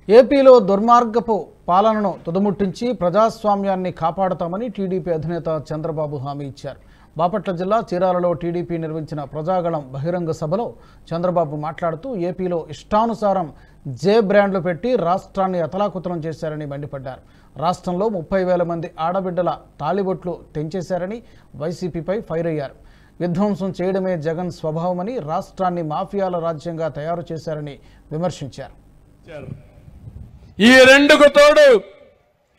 ఏపీలో దుర్మార్గపు పాలనను తుదముట్టించి ప్రజాస్వామ్యాన్ని కాపాడతామని టీడీపీ అధినేత చంద్రబాబు హామీ ఇచ్చారు. బాపట్ల జిల్లా చీరాలలో టీడీపీ నిర్వహించిన ప్రజాగళం బహిరంగ సభలో చంద్రబాబు మాట్లాడుతూ ఏపీలో ఇష్టానుసారం జే బ్రాండ్లు పెట్టి రాష్ట్రాన్ని అతలాకుతలం చేశారని మండిపడ్డారు. రాష్ట్రంలో 30,000 మంది ఆడబిడ్డల తాళిబొట్లు తెంచేశారని వైసీపీపై ఫైర్ అయ్యారు. విధ్వంసం చేయడమే జగన్ స్వభావమని, రాష్ట్రాన్ని మాఫియాల రాజ్యంగా తయారు చేశారని విమర్శించారు. ఈ రెండుకు తోడు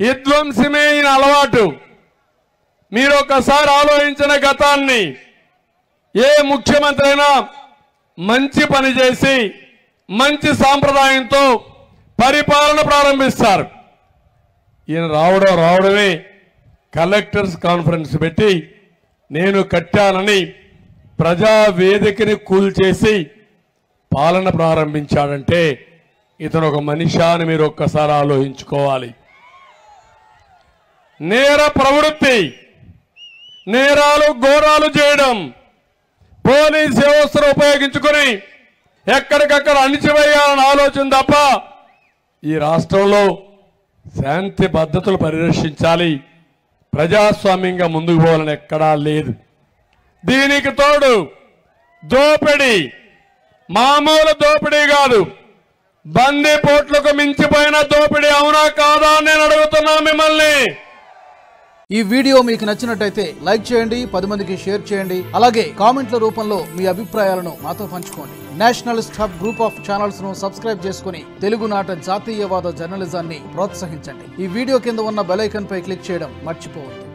విధ్వంసమే అలవాటు. మీరు ఒకసారి ఆలోచించిన గతాన్ని, ఏ ముఖ్యమంత్రి అయినా మంచి పని చేసి మంచి సాంప్రదాయంతో పరిపాలన ప్రారంభిస్తారు. ఈయన రావడమే కలెక్టర్స్ కాన్ఫరెన్స్ పెట్టి నేను కట్టానని ప్రజా వేదికని కూల్చేసి పాలన ప్రారంభించాడంటే ఇతను ఒక మనిషి అని మీరు ఒక్కసారి ఆలోచించుకోవాలి. నేర ప్రవృత్తి, నేరాలు ఘోరాలు చేయడం, పోలీస్ వ్యవస్థను ఉపయోగించుకొని ఎక్కడికక్కడ అణిచివేయాలని ఆలోచన తప్ప ఈ రాష్ట్రంలో శాంతి భద్రతలు పరిరక్షించాలి, ప్రజాస్వామ్యంగా ముందుకు పోవాలని ఎక్కడా లేదు. దీనికి తోడు దోపిడీ, మామూలు దోపిడీ కాదు, బందిపోట్లకు మించిపోయిన దోపిడీ. అవునా కాదా నేను అడుగుతున్నా మిమ్మల్ని. ఈ వీడియో మీకు నచ్చినట్టయితే లైక్ చేయండి, 10 మందికి షేర్ చేయండి. అలాగే కామెంట్ల రూపంలో మీ అభిప్రాయాలను మాతో పంచుకోండి. Nationalist hub group of channels ను సబ్స్క్రైబ్ చేసుకుని తెలుగునాట జాతీయవాద జర్నలిజాన్ని ప్రోత్సహించండి. ఈ వీడియో కింద ఉన్న బెల్ ఐకాన్ పై క్లిక్ చేయడం మర్చిపోవద్దు.